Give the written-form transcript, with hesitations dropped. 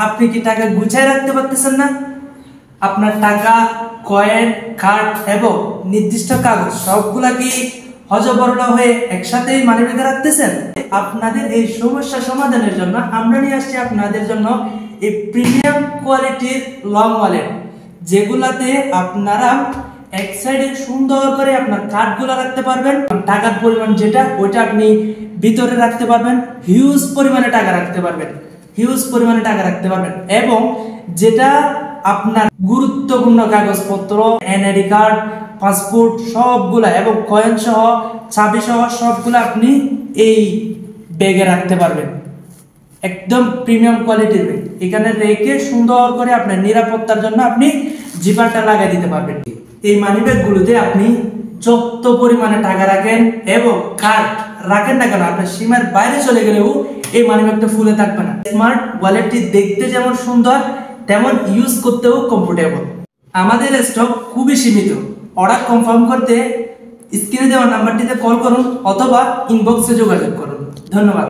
আপনি কি টাকা গুছায় রাখতে পারতেছেন না? আপনার টাকা, কয়েন, কার্ড এবং নির্দিষ্ট কাগজ সবগুলা কি হজবরল হয়ে একসাথেই মানিব্যাগে রাখতেছেন? আপনাদের এই সমস্যা সমাধানের জন্য আমরা নিয়ে আসছি আপনাদের জন্য এই প্রিমিয়াম কোয়ালিটির লং ওয়ালেট, যেগুলাতে আপনারা এক সাইডে সুন্দর করে আপনার কার্ডগুলো রাখতে পারবেন। টাকার পরিমাণ যেটা ওইটা আপনি ভিতরে রাখতে পারবেন, হিউজ পরিমাণে টাকা রাখতে পারবেন, এবং যেটা আপনার গুরুত্বপূর্ণ কাগজপত্র, এনআইডি কার্ড, পাসপোর্ট সবগুলা এবং কয়েন সহ, চাবি সহ সবগুলা আপনি এই ব্যাগে রাখতে পারবেন। একদম প্রিমিয়াম কোয়ালিটির ব্যাগ এখানে রেখে সুন্দর করে আপনার নিরাপত্তার জন্য আপনি জিপারটা লাগিয়ে দিতে পারবেন। এই মানি ব্যাগগুলোতে আপনি যত পরিমাণে টাকা রাখেন এবং কার্ড রাখেন না কেন, আপনার সীমার বাইরে চলে গেলেও এই মানি ব্যাগটা ফুলে থাকবে না। স্মার্ট ওয়ালেটটি দেখতে যেমন সুন্দর তেমন ইউজ করতেও কমফোর্টেবল। আমাদের স্টক খুবই সীমিত। অর্ডার কনফার্ম করতে স্ক্রিনে দেওয়া নাম্বারটিতে কল করুন অথবা ইনবক্সে যোগাযোগ করুন। ধন্যবাদ।